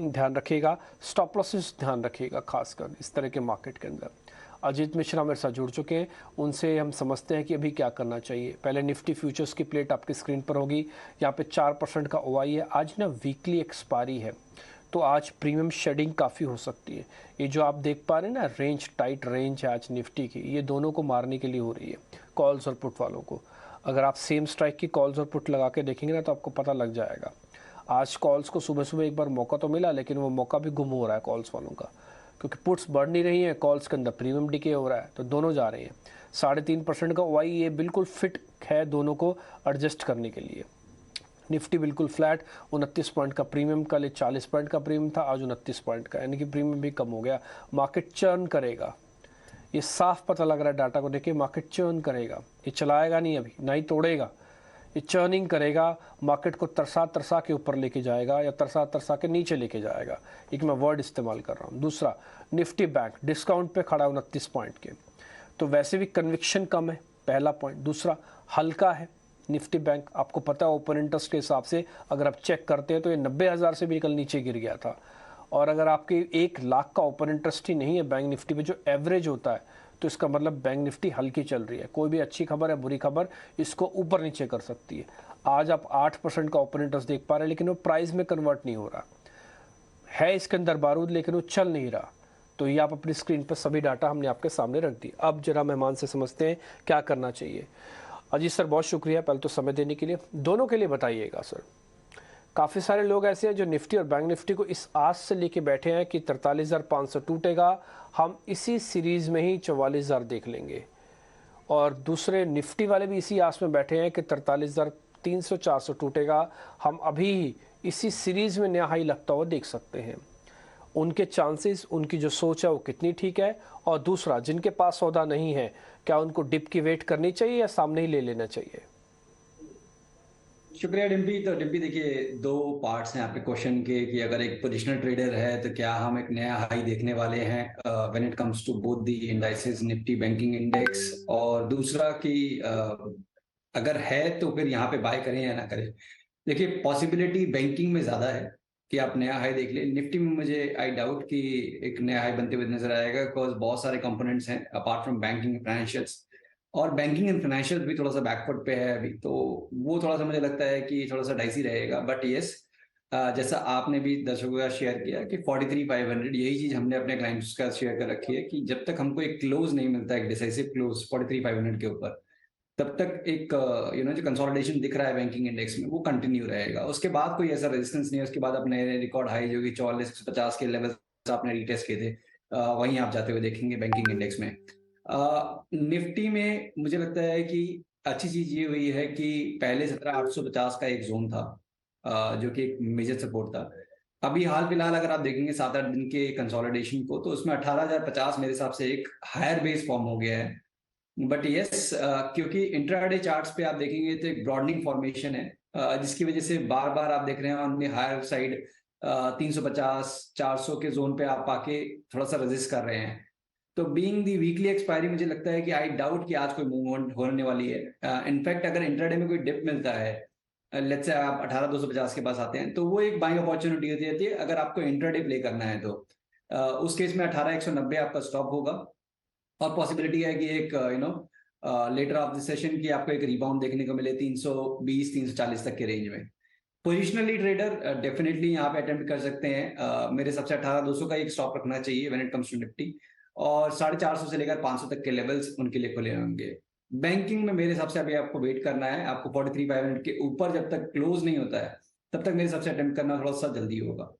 ध्यान रखिएगा, stop losses ध्यान रखिएगा, खासकर इस तरह के मार्केट के अंदर। अजीत मिश्रा मेरे साथ जुड़ चुके हैं, उनसे हम समझते हैं कि अभी क्या करना चाहिए। पहले निफ्टी फ्यूचर्स की प्लेट आपकी स्क्रीन पर होगी, यहाँ पे 4% का ओआई है। आज ना वीकली एक्सपायरी है, तो आज प्रीमियम शेडिंग काफ़ी हो सकती है। ये जो आप देख पा रहे हैं ना, रेंज, टाइट रेंज है आज निफ्टी की, ये दोनों को मारने के लिए हो रही है, कॉल्स और पुट वालों को। अगर आप सेम स्ट्राइक की कॉल्स और पुट लगा के देखेंगे ना, तो आपको पता लग जाएगा। आज कॉल्स को सुबह सुबह एक बार मौका तो मिला, लेकिन वो मौका भी गुम हो रहा है कॉल्स वालों का, क्योंकि पुट्स बढ़ नहीं रही हैं, कॉल्स के अंदर प्रीमियम डिके हो रहा है, तो दोनों जा रहे हैं। 3.5% का ओआई ये बिल्कुल फिट है दोनों को एडजस्ट करने के लिए। निफ्टी बिल्कुल फ्लैट, 29 पॉइंट का प्रीमियम, कल 40 पॉइंट का प्रीमियम था, आज 29 पॉइंट का, यानी कि प्रीमियम भी कम हो गया। मार्केट चर्न करेगा, ये साफ पता लग रहा है डाटा को देखिए। मार्केट चर्न करेगा, ये चलाएगा नहीं अभी, ना ही तोड़ेगा, ये चर्निंग करेगा, मार्केट को तरसा तरसा के ऊपर लेके जाएगा या तरसा तरसा के नीचे लेके जाएगा। एक मैं वर्ड इस्तेमाल कर रहा हूँ। दूसरा, निफ्टी बैंक डिस्काउंट पे खड़ा 29 पॉइंट के, तो वैसे भी कन्विक्शन कम है, पहला पॉइंट। दूसरा, हल्का है निफ्टी बैंक, आपको पता है ओपन इंटरेस्ट के हिसाब से अगर आप चेक करते हैं तो ये 90,000 से भी कल नीचे गिर गया था। और अगर आपके 1 लाख का ओपन इंटरेस्ट ही नहीं है बैंक निफ्टी पे, जो एवरेज होता है, तो इसका मतलब बैंक निफ्टी हल्की चल रही है। कोई भी अच्छी खबर है, बुरी खबर, इसको ऊपर नीचे कर सकती है। आज आप 8% का ओपन इंटरेस्ट देख पा रहे हैं, लेकिन वो प्राइस में कन्वर्ट नहीं हो रहा है, इसके अंदर बारूद, लेकिन वो चल नहीं रहा। तो ये आप अपनी स्क्रीन पर सभी डाटा हमने आपके सामने रख दी। अब जरा मेहमान से समझते हैं क्या करना चाहिए। अजीत सर, बहुत शुक्रिया पहले तो समय देने के लिए। दोनों के लिए बताइएगा सर, काफ़ी सारे लोग ऐसे हैं जो निफ्टी और बैंक निफ्टी को इस आस से लेके बैठे हैं कि 43,500 टूटेगा, हम इसी सीरीज़ में ही 44,000 देख लेंगे। और दूसरे निफ्टी वाले भी इसी आस में बैठे हैं कि 43,300 400 टूटेगा, हम अभी इसी सीरीज़ में नया हाई लगता हुआ देख सकते हैं। उनके चांसेस, उनकी जो सोच है वो कितनी ठीक है। और दूसरा, जिनके पास सौदा नहीं है, क्या उनको डिप की वेट करनी चाहिए या सामने ही ले लेना चाहिए? शुक्रिया डिम्पी। तो डिम्पी देखिए, दो पार्ट्स हैं आपके क्वेश्चन के कि अगर एक पोजिशनल ट्रेडर है तो क्या हम एक नया हाई देखने वाले हैं when it comes to both the indices, Nifty banking index. और दूसरा कि अगर है तो फिर यहाँ पे बाय करें या ना करें। देखिए, पॉसिबिलिटी बैंकिंग में ज्यादा है कि आप नया हाई देख लें। निफ्टी में मुझे आई डाउट कि एक नया हाई बनते हुए नजर आएगा, बिकॉज बहुत सारे कंपोनेंट्स हैं अपार्ट फ्रॉम बैंकिंग फाइनेंशियल्स। और बैंकिंग एंड फाइनेंशियल भी थोड़ा सा बैकफुट पे है अभी, तो वो थोड़ा सा मुझे लगता है कि थोड़ा सा डाइसी रहेगा। बट यस, जैसा आपने भी दर्शकों का शेयर किया कि 43,500, यही चीज हमने अपने क्लाइंट्स का शेयर कर रखी है कि जब तक हमको एक क्लोज नहीं मिलता, एक डिसाइसिव क्लोज 43,500 के ऊपर, तब तक एक जो कंसोलिडेशन दिख रहा है बैंकिंग इंडेक्स में, वो कंटिन्यू रहेगा। उसके बाद कोई ऐसा रेजिस्टेंस नहीं है। उसके बाद अपने रिकॉर्ड हाई जो कि 44,150 के लेवल आपने रीटेस्ट किए थे, वहीं आप जाते हुए देखेंगे बैंकिंग इंडेक्स में। निफ्टी में मुझे लगता है कि अच्छी चीज ये हुई है कि पहले 17,850 का एक जोन था, जो कि एक मेजर सपोर्ट था। अभी हाल फिलहाल अगर आप देखेंगे 7-8 दिन के कंसोलिडेशन को, तो उसमें 18,050 मेरे हिसाब से एक हायर बेस फॉर्म हो गया है। बट यस, क्योंकि इंट्राडे चार्ट्स पे आप देखेंगे तो एक ब्रॉडनिंग फॉर्मेशन है, जिसकी वजह से बार बार आप देख रहे हैं ऑन द हायर साइड 350 400 के जोन पे आप आके थोड़ा सा रेजिस्ट कर रहे हैं। तो बीइंग दी वीकली एक्सपायरी, मुझे लगता है कि आई डाउट कि आज कोई मूवमेंट होने वाली है। इनफैक्ट अगर इंट्राडे में कोई डिप मिलता है, लेट्स से आप 18,250 के पास आते हैं, तो वो एक बाइंग अपॉर्चुनिटी होती है अगर आपको इंट्राडे प्ले करना है तो। उस केस में 18,190 आपका स्टॉप होगा, और पॉसिबिलिटी है कि एक लेटर ऑफ द सेशन की आपको एक रिबाउंड देखने को मिले 320 340 तक के रेंज में। पोजिशनली ट्रेडर डेफिनेटली यहाँ पे अटेम्प्ट कर सकते हैं। मेरे सबसे 18,200 का एक स्टॉप रखना चाहिए when it comes to Nifty, और 450 से लेकर 500 तक के लेवल्स उनके लिए खुले होंगे। बैंकिंग में मेरे हिसाब से अभी आपको वेट करना है। आपको 43,500 के ऊपर जब तक क्लोज नहीं होता है, तब तक मेरे हिसाब से अटेम्प्ट करना थोड़ा सा जल्दी होगा।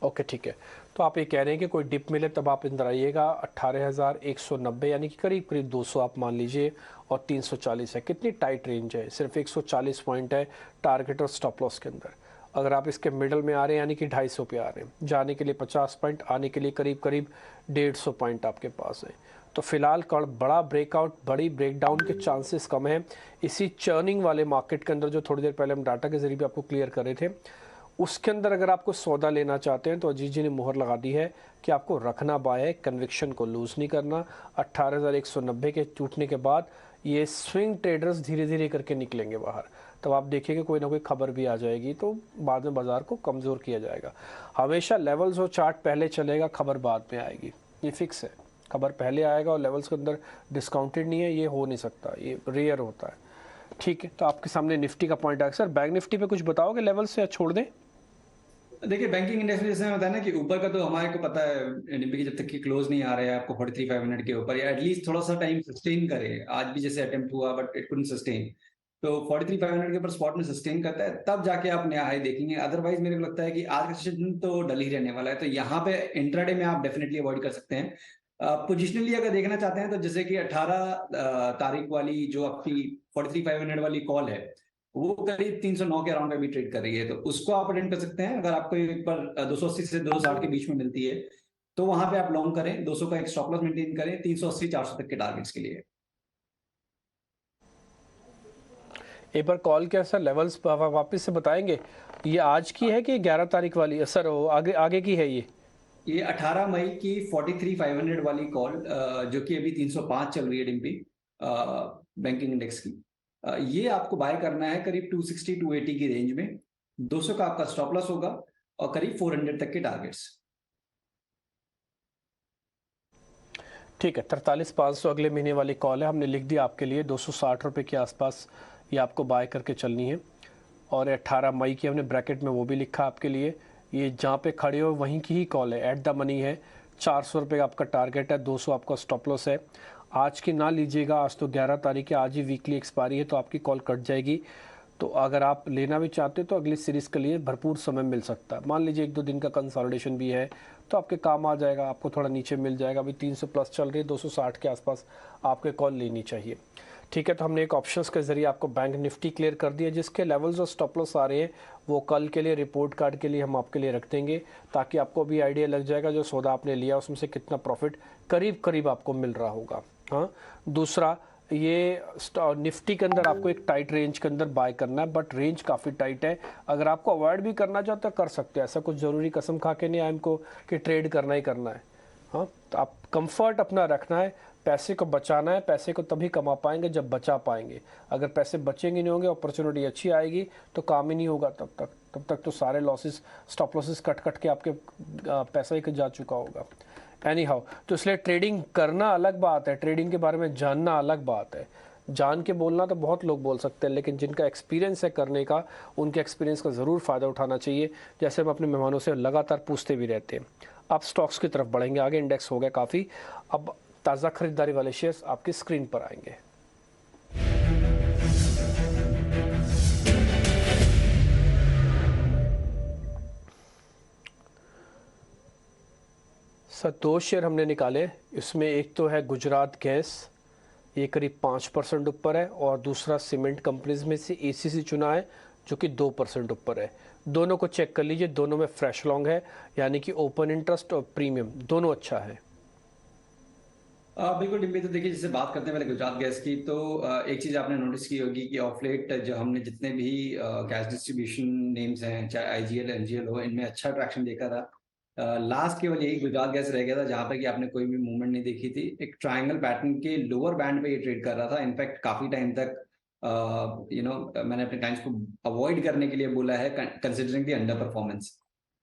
ओके, ठीक है। तो आप ये कह रहे हैं कि कोई डिप मिले तब आप अंदर आइएगा। 18,190 यानी कि करीब करीब 200 आप मान लीजिए, और 340 है। कितनी टाइट रेंज है, सिर्फ 140 पॉइंट है टारगेट और स्टॉप लॉस के अंदर। अगर आप इसके मिडल में आ रहे हैं यानी कि 250 पे आ रहे हैं, जाने के लिए 50 पॉइंट, आने के लिए करीब करीब 150 पॉइंट आपके पास है। तो फिलहाल बड़ा ब्रेकआउट, बड़ी ब्रेकडाउन के चांसेस कम हैं इसी चर्निंग वाले मार्केट के अंदर, जो थोड़ी देर पहले हम डाटा के जरिए भी आपको क्लियर कर रहे थे। उसके अंदर अगर आपको सौदा लेना चाहते हैं तो अजीत जी ने मोहर लगा दी है कि आपको रखना बाय है, कन्विक्शन को लूज़ नहीं करना। 18,190 के टूटने के बाद ये स्विंग ट्रेडर्स धीरे धीरे करके निकलेंगे बाहर, तब आप देखेंगे कोई ना कोई खबर भी आ जाएगी तो बाद में बाजार को कमज़ोर किया जाएगा। हमेशा लेवल्स और चार्ट पहले चलेगा, खबर बाद में आएगी, ये फिक्स है। खबर पहले आएगा और लेवल्स के अंदर डिस्काउंटेड नहीं है, ये हो नहीं सकता, ये रेयर होता है। ठीक है, तो आपके सामने निफ्टी का पॉइंट आएगा। सर बैंक निफ्टी पे कुछ बताओगे लेवल्स से, या छोड़ दें? देखिए बैंकिंग इंडेक्स में जैसे मैं बताया ना कि ऊपर का तो हमारे को पता है निफ्टी की जब तक कि क्लोज नहीं आ रहा है आपको 43,500 के ऊपर, या एटलीस्ट थोड़ा सा टाइम सस्टेन करे। आज भी जैसे अटेम्प्ट हुआ बट इट कुडंट सस्टेन, तो 43,500 के ऊपर स्पॉट में सस्टेन करता है तब जाके आप नया हाई देखेंगे। अदरवाइज मेरे को लगता है कि आज का सेशन तो डल ही रहने वाला है, तो यहाँ पे इंट्राडे में आप डेफिनेटली अवॉइड कर सकते हैं। पोजिशनली अगर देखना चाहते हैं तो जैसे कि 18 तारीख वाली जो आपकी 43,500 वाली कॉल है वो करीब 309 के अराउंड में भी ट्रेड कर रही है, तो उसको आप अटेंड कर सकते हैं। अगर आपको एक बार 280 से 260 के बीच में मिलती है तो वहां पे आप लॉन्ग करें, 200 का एक स्टॉप लॉस मेंटेन करें 380 400 तक के टारगेट्स के लिए। एक बार कॉल क्या सर, लेवल्स वापस से बताएंगे? ये आज की है कि 11 तारीख वाली है सर? वो आगे आगे की है ये 18 मई की 43,500 वाली कॉल, जो कि अभी 305 चल रही है डिम्पी बैंकिंग इंडेक्स की। ये आपको बाय करना है करीब 260 280 की रेंज में, 200 का आपका स्टॉप लॉस होगा और करीब 400 तक के टारगेट्स। ठीक है, 43,500 अगले महीने वाली कॉल है, हमने लिख दिया आपके लिए। 260 रुपये के आसपास ये आपको बाय करके चलनी है। और 18 मई की हमने ब्रैकेट में वो भी लिखा आपके लिए। ये जहाँ पे खड़े हो वहीं की ही कॉल है, एट द मनी है। 400 रुपये का आपका टारगेट है, 200 आपका स्टॉप लॉस है। आज की ना लीजिएगा, आज तो 11 तारीख है, आज ही वीकली एक्सपायरी है तो आपकी कॉल कट जाएगी। तो अगर आप लेना भी चाहते हो तो अगली सीरीज़ के लिए भरपूर समय मिल सकता है। मान लीजिए 1-2 दिन का कंसोलिडेशन भी है तो आपके काम आ जाएगा, आपको थोड़ा नीचे मिल जाएगा। अभी 300 प्लस चल रही है, 260 के आसपास आपके कॉल लेनी चाहिए। ठीक है, तो हमने एक ऑप्शंस के जरिए आपको बैंक निफ्टी क्लियर कर दिया, जिसके लेवल्स और स्टॉप लॉस आ रहे हैं वो कल के लिए रिपोर्ट कार्ड के लिए हम आपके लिए रख देंगे, ताकि आपको भी आइडिया लग जाएगा जो सौदा आपने लिया उसमें से कितना प्रॉफिट करीब करीब आपको मिल रहा होगा। हाँ, दूसरा ये निफ्टी के अंदर आपको एक टाइट रेंज के अंदर बाय करना है, बट रेंज काफ़ी टाइट है। अगर आपको अवॉइड भी करना चाहते हो कर सकते हैं, ऐसा कुछ ज़रूरी कसम खा के नहीं आए हमको कि ट्रेड करना ही करना है। हाँ, तो आप कंफर्ट अपना रखना है, पैसे को बचाना है। पैसे को तभी कमा पाएंगे जब बचा पाएंगे। अगर पैसे बचेंगे नहीं होंगे, अपॉर्चुनिटी अच्छी आएगी तो काम ही नहीं होगा तब तक तो सारे losses, stop losses cut cut के आपके पैसा ही जा चुका होगा। एनी हाउ, तो इसलिए ट्रेडिंग करना अलग बात है, ट्रेडिंग के बारे में जानना अलग बात है। जान के बोलना तो बहुत लोग बोल सकते हैं, लेकिन जिनका एक्सपीरियंस है करने का, उनके एक्सपीरियंस का ज़रूर फ़ायदा उठाना चाहिए, जैसे हम अपने मेहमानों से लगातार पूछते भी रहते हैं। अब स्टॉक्स की तरफ बढ़ेंगे आगे, इंडेक्स हो गया काफ़ी, अब ताज़ा खरीदारी वाले शेयर्स आपकी स्क्रीन पर आएंगे। सर 2 शेयर हमने निकाले, इसमें एक तो है गुजरात गैस, ये करीब 5% ऊपर है, और दूसरा सीमेंट कंपनीज में से एसीसी चुना है जो कि 2% ऊपर है। दोनों को चेक कर लीजिए, दोनों में फ्रेश लॉन्ग है, यानी कि ओपन इंटरेस्ट और प्रीमियम दोनों अच्छा है। बिल्कुल डिम्पी, तो देखिए जैसे बात करते हैं पहले गुजरात गैस की, तो एक चीज आपने नोटिस की होगी कि ऑफ लेट जो हमने जितने भी गैस डिस्ट्रीब्यूशन नेम्स हैं, चाहे आईजीएल एनजीएल हो, इनमें अच्छा ट्रैक्शन देखा था। लास्ट केवल यही गुजरात गैस रह गया था जहां पर कि आपने कोई भी मूवमेंट नहीं देखी थी। एक ट्रायंगल पैटर्न के लोअर बैंड पे ये ट्रेड कर रहा था। इनफैक्ट काफी टाइम तक मैंने अपने क्लाइंट्स को अवॉइड करने के लिए बोला है, कंसिडरिंग द अंडर परफॉर्मेंस।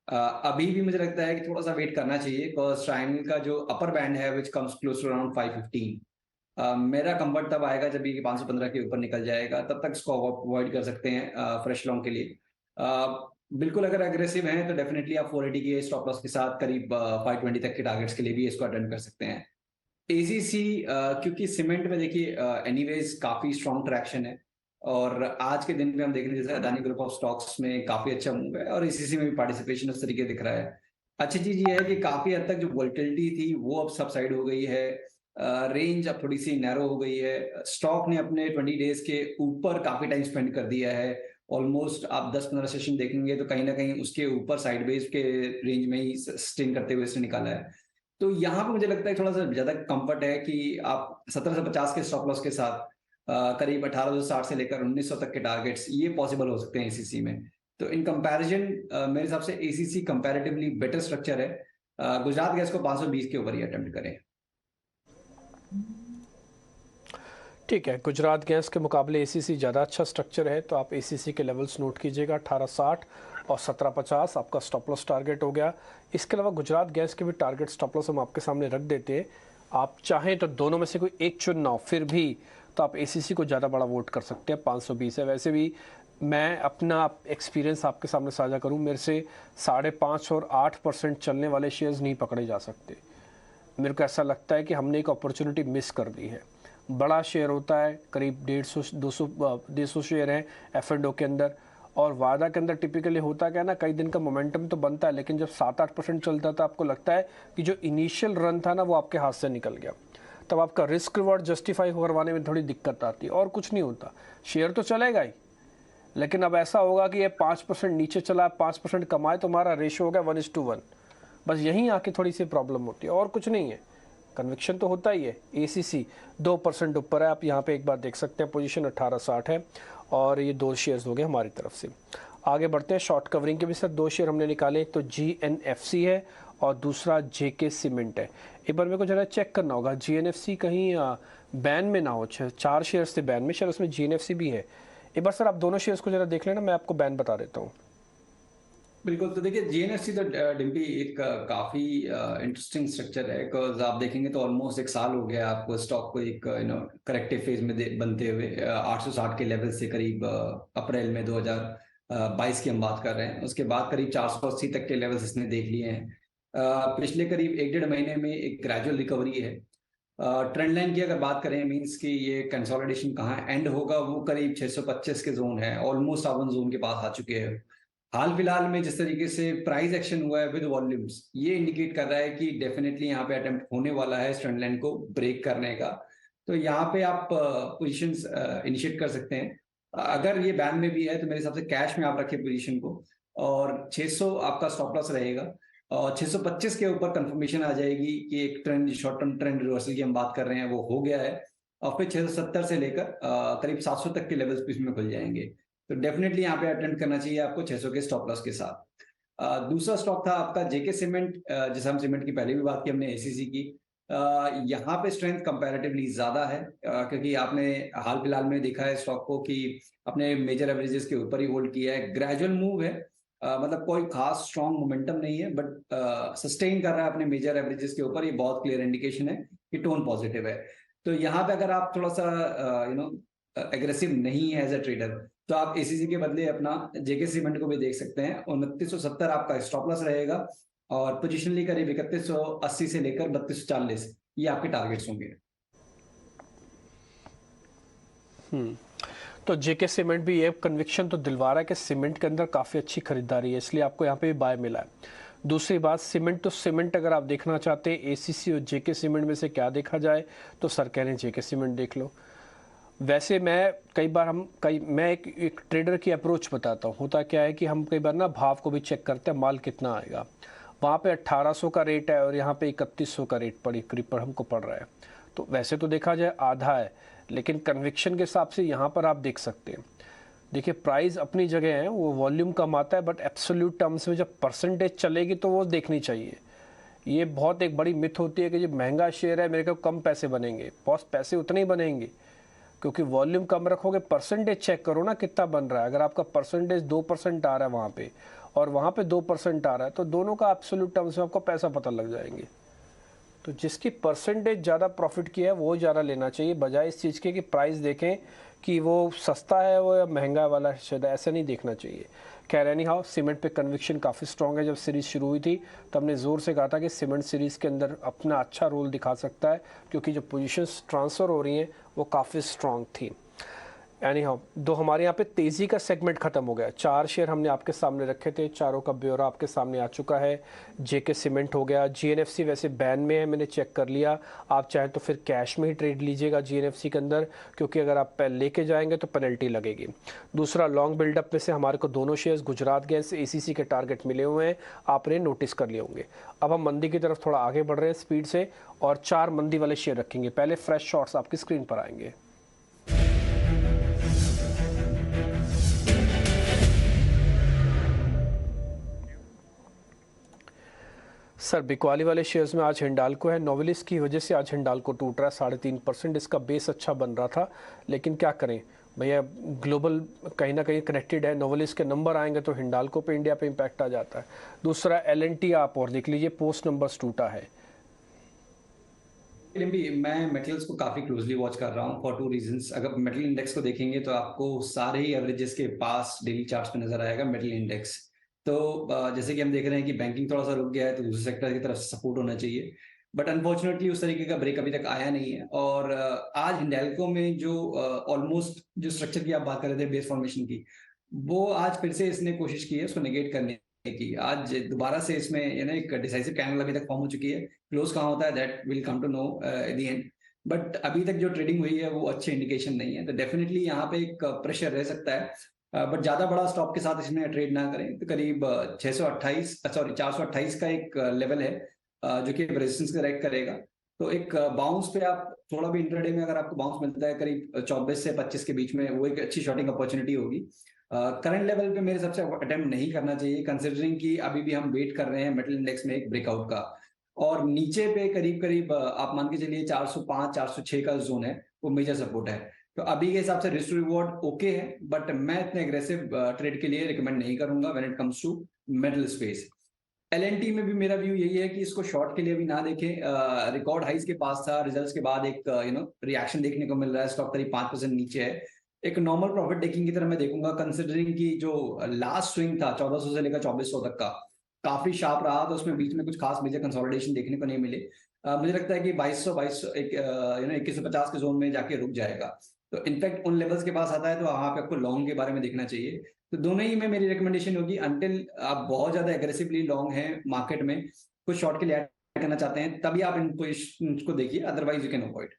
अभी भी मुझे लगता है कि थोड़ा सा वेट करना चाहिए, बिकॉज ट्रायंगल का जो अपर बैंड है which comes close to around 515, मेरा कंफर्ट तब आएगा जब ये 515 के ऊपर निकल जाएगा, तब तक इसको अवॉइड कर सकते हैं फ्रेश लॉन्ग के लिए। बिल्कुल अगर एग्रेसिव हैं तो डेफिनेटली आप 480 के स्टॉप लॉस के साथ करीब 520 तक के टारगेट्स के लिए भी इसको अटेंड कर सकते हैं। एजीसी क्योंकि सीमेंट में देखिए एनीवेज काफी स्ट्रॉन्ग ट्रैक्शन है, और आज के दिन में हम देख रहे हैं जैसे अदानी ग्रुप ऑफ स्टॉक्स में काफी अच्छा मूव है, और एसीसी में भी पार्टिसिपेशन उस तरीके दिख रहा है। अच्छी चीज ये है कि काफी हद तक जो वोलेटिलिटी थी वो अब सबसाइड हो गई है, रेंज अब थोड़ी सी नैरो हो गई है। स्टॉक ने अपने 20 डेज के ऊपर काफी टाइम स्पेंड कर दिया है। ऑलमोस्ट आप 10-15 सेशन देखेंगे तो कहीं ना कहीं उसके ऊपर साइडवेज के रेंज में ही सस्टेन करते हुए इसने निकाला है। तो यहाँ पे मुझे लगता है थोड़ा सा ज्यादा कंफर्ट है कि आप 1750 के स्टॉप लॉस के साथ करीब 1860 से लेकर 1900 तक के टारगेट्स ये पॉसिबल हो सकते हैं एसीसी में। तो इन कंपैरिजन मेरे हिसाब से एसीसी कंपैरेटिवली बेटर स्ट्रक्चर है। गुजरात गैस को 520 के ऊपर ही अटेम्प्ट करें। ठीक है, गुजरात गैस के मुकाबले एसीसी ज़्यादा अच्छा स्ट्रक्चर है, तो आप एसीसी के लेवल्स नोट कीजिएगा 1860 और 1750 आपका स्टॉप लॉस टारगेट हो गया। इसके अलावा गुजरात गैस के भी टारगेट स्टॉप लॉस हम आपके सामने रख देते हैं। आप चाहें तो दोनों में से कोई एक चुनना हो फिर भी तो आप एसीसी को ज़्यादा बड़ा वोट कर सकते हैं, 520 है। वैसे भी मैं अपना एक्सपीरियंस आपके सामने साझा करूं, मेरे से 5.5 और 8% चलने वाले शेयर्स नहीं पकड़े जा सकते। मेरे को ऐसा लगता है कि हमने एक अपॉर्चुनिटी मिस कर दी है। बड़ा शेयर होता है, करीब 150-200 शेयर हैं F&O के अंदर, और वादा के अंदर टिपिकली होता क्या है ना, कई दिन का मोमेंटम तो बनता है, लेकिन जब 7-8% चलता था आपको लगता है कि जो इनिशियल रन था ना वो आपके हाथ से निकल गया। तब आपका रिस्क रिवॉर्ड जस्टिफाई करवाने में थोड़ी दिक्कत आती है, और कुछ नहीं होता। शेयर तो चलेगा ही, लेकिन अब ऐसा होगा कि ये 5% नीचे चला, 5% कमाए तो हमारा रेशो हो गया 1:1। बस यहीं आके थोड़ी सी प्रॉब्लम होती है, और कुछ नहीं है। कन्विक्शन तो होता ही है। एसीसी 2% ऊपर है, आप यहाँ पे एक बार देख सकते हैं, पोजीशन 1860 है, और ये 2 शेयर्स हो गए हमारी तरफ से। आगे बढ़ते हैं, शॉर्ट कवरिंग के भी साथ 2 शेयर हमने निकाले, तो GNFC है और दूसरा JK सीमेंट है। एक बार मेरे को जरा चेक करना होगा GNFC कहीं बैन में ना हो। 4 शेयर्स थे बैन में, शायद उसमें GNFC भी है। एक बार सर आप दोनों शेयर्स को जरा देख लेना, मैं आपको बैन बता देता हूँ। बिल्कुल, तो देखिए जीएनएफसी तो डिम्पी एक काफी इंटरेस्टिंग स्ट्रक्चर है, बिकॉज आप देखेंगे तो ऑलमोस्ट 1 साल हो गया आपको स्टॉक को एक करेक्टिव फेज में बनते हुए 860 के लेवल से करीब अप्रैल में 2022 की हम बात कर रहे हैं। उसके बाद करीब 480 तक के लेवल्स इसने देख लिए हैं। पिछले करीब 1-1.5 महीने में एक ग्रेजुअल रिकवरी है। ट्रेंड लाइन की अगर बात करें, मींस कि ये कंसोलिडेशन कहाँ एंड होगा, वो करीब 625 के जोन है, ऑलमोस्ट आप जोन के पास आ चुके हैं। हाल फिलहाल में जिस तरीके से प्राइस एक्शन हुआ है विद वॉल्यूम्स, ये इंडिकेट कर रहा है कि डेफिनेटली यहाँ पे अटेम्प्ट होने वाला है ट्रेंड लाइन को ब्रेक करने का। तो यहाँ पे आप पोजीशंस इनिशिएट कर सकते हैं। अगर ये बैन में भी है तो मेरे हिसाब से कैश में आप रखिए पोजीशन को, और 600 आपका स्टॉप लॉस रहेगा, और 625 के ऊपर कंफर्मेशन आ जाएगी कि एक trend, short term trend reversal की हम बात कर रहे हैं, वो हो गया है, और फिर 670 से लेकर करीब 700 तक के लेवल्स भी इसमें खुल जाएंगे। तो डेफिनेटली यहाँ पे अटेंड करना चाहिए आपको 600 के स्टॉप लॉस के साथ। दूसरा स्टॉक था आपका जेके सीमेंट, जिसे हम सीमेंट की पहले भी बात की हमने, एसीसी की। यहाँ पे स्ट्रेंथ कंपैरेटिवली ज्यादा है, क्योंकि आपने हाल फिलहाल में देखा है स्टॉक को कि अपने मेजर एवरेजेस के ऊपर ही होल्ड किया है। ग्रेजुअल मूव है, मतलब कोई खास स्ट्रॉन्ग मोमेंटम नहीं है, बट सस्टेन कर रहा है अपने मेजर एवरेजेस के ऊपर। ये बहुत क्लियर इंडिकेशन है कि टोन पॉजिटिव है। तो यहाँ पे अगर आप थोड़ा सा एग्रेसिव नहीं है एज अ ट्रेडर, तो आप एसीसी के बदले अपना जेके सीमेंट को भी देख सकते हैं। 2970 आपका स्टॉप लॉस रहेगा, और पोजिशनली करीब 3180 से लेकर 3240 ये आपके टारगेट्स होंगे। तो जेके सीमेंट भी ये कन्विक्शन तो दिलवा रहा है कि सीमेंट के अंदर काफ़ी अच्छी खरीदारी है, इसलिए आपको यहाँ पे भी बाय मिला है। दूसरी बात, सीमेंट तो सीमेंट अगर आप देखना चाहते हैं एसीसी और जेके सीमेंट में से क्या देखा जाए, तो सर कह रहे हैं जेके सीमेंट देख लो। वैसे मैं मैं एक ट्रेडर की अप्रोच बताता हूँ। होता क्या है कि हम कई बार ना भाव को भी चेक करते हैं, माल कितना आएगा। वहाँ पे 1800 का रेट है और यहाँ पे 3100 का रेट करीब पर हमको पड़ रहा है। तो वैसे तो देखा जाए आधा है, लेकिन कन्विक्शन के हिसाब से यहाँ पर आप देख सकते हैं। देखिए प्राइस अपनी जगह है, वो वॉल्यूम कम आता है, बट एब्सोल्यूट टर्म्स में जब परसेंटेज चलेगी तो वो देखनी चाहिए। ये बहुत एक बड़ी मिथ होती है कि जब महंगा शेयर है मेरे को कम पैसे बनेंगे। बॉस पैसे उतने ही बनेंगे, क्योंकि वॉल्यूम कम रखोगे। परसेंटेज चेक करो ना कितना बन रहा है। अगर आपका परसेंटेज 2% आ रहा है वहाँ पे, और वहाँ पे 2% आ रहा है, तो दोनों का एब्सोल्यूट टर्म्स में आपको पैसा पता लग जाएंगे। तो जिसकी परसेंटेज ज़्यादा प्रॉफिट की है वो ज़्यादा लेना चाहिए, बजाय इस चीज़ के कि प्राइस देखें कि वो सस्ता है वो या महंगा वाला शायद, ऐसा नहीं देखना चाहिए। खैर एनी हाउ, सीमेंट पे कन्विक्शन काफ़ी स्ट्रॉन्ग है। जब सीरीज़ शुरू हुई थी तो हमने ज़ोर से कहा था कि सीमेंट सीरीज़ के अंदर अपना अच्छा रोल दिखा सकता है, क्योंकि जो पोजीशंस ट्रांसफ़र हो रही हैं वो काफ़ी स्ट्रॉन्ग थी। एनी हाउ, दो हमारे यहाँ पे तेज़ी का सेगमेंट ख़त्म हो गया। 4 शेयर हमने आपके सामने रखे थे, चारों का ब्यौरा आपके सामने आ चुका है। जेके सीमेंट हो गया, जीएनएफसी वैसे बैन में है, मैंने चेक कर लिया। आप चाहें तो फिर कैश में ही ट्रेड लीजिएगा जीएनएफसी के अंदर, क्योंकि अगर आप लेके जाएंगे तो पेनल्टी लगेगी। दूसरा, लॉन्ग बिल्डअप में से हमारे को दोनों शेयर्स गुजरात गैस एसीसी के टारगेट मिले हुए हैं, आपने नोटिस कर लिए होंगे। अब हम मंदी की तरफ थोड़ा आगे बढ़ रहे हैं स्पीड से, और 4 मंदी वाले शेयर रखेंगे। पहले फ्रेश शॉर्ट्स आपकी स्क्रीन पर आएंगे। सर बिकवाली वाले शेयर्स में आज हिंडाल्को है, नोवेलिस की वजह से आज हिंडाल्को टूट रहा है 3.5%। इसका बेस अच्छा बन रहा था, लेकिन क्या करें भैया, ग्लोबल कहीं ना कहीं कनेक्टेड है। नोवेलिस के नंबर आएंगे तो हिंडाल्को पे, इंडिया पे इम्पैक्ट आ जाता है। दूसरा एलएनटी आप और देख लीजिए, पोस्ट नंबर्स टूटा है। भी मैं मेटल्स को काफी क्लोजली वॉच कर रहा हूँ फॉर टू रीजंस। अगर मेटल इंडेक्स को देखेंगे तो आपको सारे ही एवरेजेस के पास डेली चार्ट्स पे नजर आएगा मेटल इंडेक्स। तो जैसे कि हम देख रहे हैं कि बैंकिंग थोड़ा सा रुक गया है, तो दूसरे सेक्टर की तरफ से सपोर्ट होना चाहिए, बट अनफॉर्चुनेटली उस तरीके का ब्रेक अभी तक आया नहीं है। और आज हिंडाल्को में जो ऑलमोस्ट जो स्ट्रक्चर की आप बात कर रहे थे बेस फॉर्मेशन की, वो आज फिर से इसने कोशिश की है उसको नेगेट करने की। आज दोबारा से इसमें एक डिसाइसिव कैंडल अभी तक फॉर्म हो चुकी है। क्लोज कहाँ होता है that will come to know at the end, but अभी तक जो ट्रेडिंग हुई है वो अच्छे इंडिकेशन नहीं है। तो डेफिनेटली यहाँ पे एक प्रेशर रह सकता है, बट ज्यादा बड़ा स्टॉप के साथ इसमें ट्रेड ना करें। तो करीब 628 सॉरी 428 का एक लेवल है जो कि रेजिस्टेंस करेक्ट करेगा। तो एक बाउंस पे आप थोड़ा भी इंट्राडे में अगर आपको बाउंस मिलता है करीब 24 से 25 के बीच में, वो एक अच्छी शॉर्टिंग अपॉर्चुनिटी होगी। करंट लेवल पे मेरे सबसे अटेम्प्ट नहीं करना चाहिए, कंसिडरिंग कि अभी भी हम वेट कर रहे हैं मेटल इंडेक्स में एक ब्रेकआउट का। और नीचे पे करीब करीब आप मान के चलिए 405 406 का जोन है, वो मेजर सपोर्ट है। तो अभी के हिसाब से रिस्क रिवॉर्ड ओके है, बट मैं इतने एग्रेसिव ट्रेड के लिए रिकमेंड नहीं करूंगा when it comes to metal space. LNT में भी मेरा व्यू यही है कि इसको शॉर्ट के लिए भी ना देखें। रिकॉर्ड हाइस के पास था, रिजल्ट्स के बाद एक रिएक्शन देखने को मिल रहा है, स्टॉक करीब 5% नीचे है। एक नॉर्मल प्रॉफिट टेकिंग की तरह मैं देखूंगा, कंसिडरिंग कि जो लास्ट स्विंग था 1400 से लेकर 2400 तक का काफी शार्प रहा, तो उसमें बीच में कुछ खास मेजर कंसोलिडेशन देखने को नहीं मिले। मुझे लगता है कि 2200 2150 के जोन में जाके रुक जाएगा। तो इनफैक्ट उन लेवल्स के पास आता है तो वहां पे आपको लॉन्ग के बारे में देखना चाहिए। तो दोनों ही में मेरी रिकमेंडेशन होगी, अंटिल आप बहुत ज्यादा एग्रेसिवली लॉन्ग हैं मार्केट में, कुछ शॉर्ट के लिए ऐड करना चाहते हैं, तभी आप इनको देखिए, अदरवाइज यू कैन अवॉइड।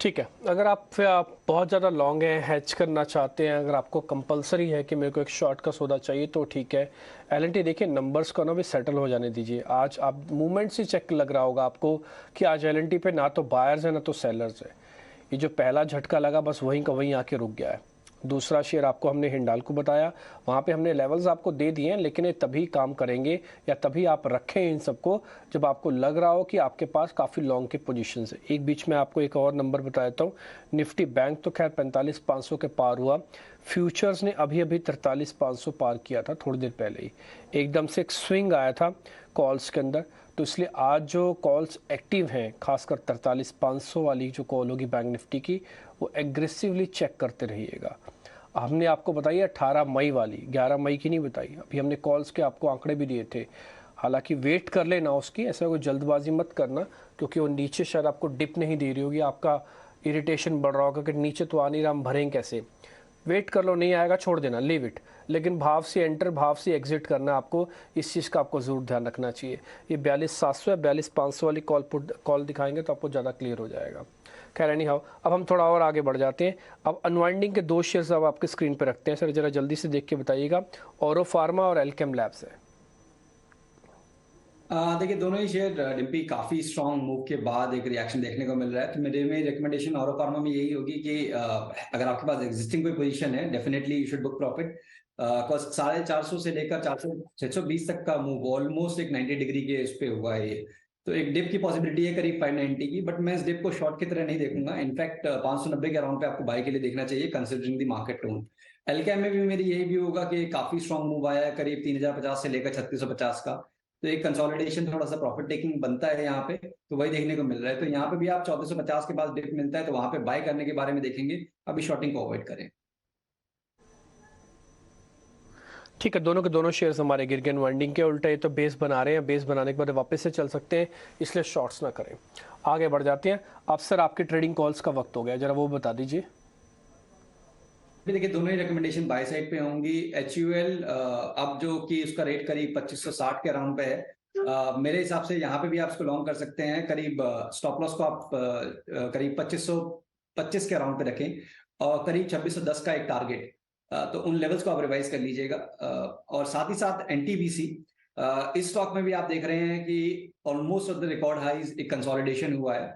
ठीक है, अगर आप बहुत ज़्यादा लॉन्ग हैं, हैच करना चाहते हैं, अगर आपको कंपलसरी है कि मेरे को एक शॉर्ट का सौदा चाहिए तो ठीक है। एलएनटी देखिए, नंबर्स को ना भी सेटल हो जाने दीजिए। आज आप मूवमेंट से चेक लग रहा होगा आपको कि आज एलएनटी पे ना तो बायर्स है ना तो सेलर्स है। ये जो पहला झटका लगा बस वहीं का वहीं आके रुक गया है। दूसरा शेयर आपको हमने हिंडाल्को बताया, वहाँ पे हमने लेवल्स आपको दे दिए हैं, लेकिन ये तभी काम करेंगे या तभी आप रखें इन सबको जब आपको लग रहा हो कि आपके पास काफ़ी लॉन्ग के पोजीशंस है। एक बीच में आपको एक और नंबर बता देता हूँ, निफ्टी बैंक तो खैर 45,500 के पार हुआ, फ्यूचर्स ने अभी अभी 43,500 पार किया था थोड़ी देर पहले ही। एकदम से एक स्विंग आया था कॉल्स के अंदर, तो इसलिए आज जो कॉल्स एक्टिव हैं, खासकर 43,500 वाली जो कॉल होगी बैंक निफ्टी की, वो एग्रेसिवली चेक करते रहिएगा। हमने आपको बताई 18 मई वाली, 11 मई की नहीं बताई। अभी हमने कॉल्स के आपको आंकड़े भी दिए थे। हालांकि वेट कर लेना उसकी, ऐसा कोई जल्दबाजी मत करना, क्योंकि वो नीचे शायद आपको डिप नहीं दे रही होगी, आपका इरिटेशन बढ़ रहा होगा कि नीचे तो आ नहीं रहा, हम भरें कैसे। वेट कर लो, नहीं आएगा छोड़ देना, लीव इट। लेकिन भाव से एंटर, भाव से एग्जिट करना आपको, इस चीज़ का आपको ज़रूर ध्यान रखना चाहिए। ये 42,700 या 42,500 वाली कॉल दिखाएंगे तो आपको ज़्यादा क्लियर हो जाएगा। खैर एनी हाउ, अब हम थोड़ा और आगे बढ़ जाते हैं। अब अनवाइंडिंग के दो शेयर्स अब आपके स्क्रीन पर रखते हैं सर, ज़रा जल्दी से देख के बताइएगा। औरो फार्मा और एल्केम लैब्स है। देखिए दोनों ही शेयर डिम्पी काफी स्ट्रॉन्ग मूव के बाद एक रिएक्शन देखने को मिल रहा है। तो मेरे में रिकमेंडेशन औरो फार्मा में यही होगी कि अगर आपके पास एग्जिस्टिंग कोई पोजीशन है, definitely you should book profit. 450 से लेकर 620 तक का मूव ऑलमोस्ट एक 90 डिग्री के इस पे हुआ है ये। तो एक डिप की पॉसिबिलिटी है करीब 590 की, बट मैं इस डिप को शॉर्ट की तरह नहीं देखूंगा। इनफैक्ट 590 के अराउंड पे आपको बाय के लिए देखना चाहिए, considering the market tone. LKM में भी मेरी यही व्यू होगा कि काफी स्ट्रॉन्ग मूव आया है करीब 3050 से लेकर 3650 का। तो एक कंसोलिडेशन, थोड़ा सा प्रॉफिट टेकिंग बनता है यहाँ पे, तो वही देखने को मिल रहा है। तो यहाँ पे भी आप 1450 के पास डिप मिलता है तो वहां पे बाय करने के बारे में देखेंगे, अभी शॉर्टिंग को अवॉइड करें। ठीक है, दोनों के दोनों शेयर्स हमारे गिर गए अनवाइंडिंग के उल्टे। ये तो बेस बना रहे हैं, बेस बनाने के बाद वापस से चल सकते हैं, इसलिए शॉर्ट्स ना करें। आगे बढ़ जाते हैं। अब सर आपकी ट्रेडिंग कॉल्स का वक्त हो गया, जरा वो बता दीजिए। देखिए दोनों ही रिकमेंडेशन बाय साइड पे होंगी। HUL अब जो कि उसका रेट करीब 2560 के अराउंड पे है, मेरे हिसाब से यहाँ पे भी आप इसको लॉन्ग कर सकते हैं। करीब स्टॉप लॉस को आप करीब 2525 के अराउंड पे रखें और करीब 2610 का एक टारगेट, तो उन लेवल्स को आप रिवाइज कर लीजिएगा। और साथ ही साथ NTBC, इस स्टॉक में भी आप देख रहे हैं कि almost off the record highs एक कंसोलिडेशन हुआ है।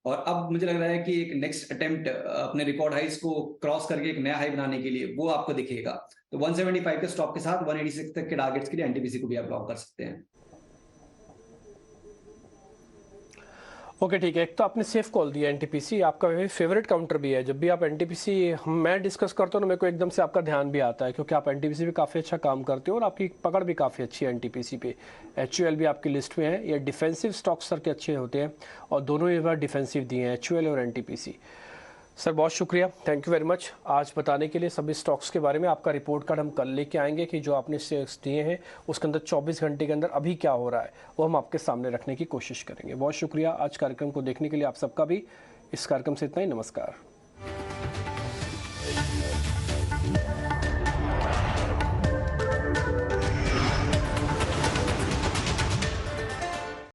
और अब मुझे लग रहा है कि एक नेक्स्ट अटेम्प्ट अपने रिकॉर्ड हाइस को क्रॉस करके एक नया हाई बनाने के लिए वो आपको दिखेगा। तो 175 के स्टॉप के साथ 186 तक के टारगेट्स के लिए एनटीपीसी को भी आप लॉक कर सकते हैं। ओके ठीक है, एक तो आपने सेफ कॉल दिया एनटीपीसी, आपका फेवरेट काउंटर भी है। जब भी आप एनटीपीसी मैं डिस्कस करता हूँ ना, मेरे को एकदम से आपका ध्यान भी आता है, क्योंकि आप एनटीपीसी पे काफ़ी अच्छा काम करते हो और आपकी पकड़ भी काफ़ी अच्छी है एनटीपीसी पे। एचयूएल भी आपकी लिस्ट में है। ये डिफेंसिव स्टॉक्स सर के अच्छे होते हैं और दोनों ये बार डिफेंसिव दिए हैं, एचयूएल और एनटीपीसी। सर बहुत शुक्रिया, थैंक यू वेरी मच आज बताने के लिए सभी स्टॉक्स के बारे में। आपका रिपोर्ट कार्ड हम कल लेके आएंगे कि जो आपने शेयर्स दिए हैं उसके अंदर 24 घंटे के अंदर अभी क्या हो रहा है वो हम आपके सामने रखने की कोशिश करेंगे। बहुत शुक्रिया आज कार्यक्रम को देखने के लिए आप सबका भी। इस कार्यक्रम से इतना ही, नमस्कार।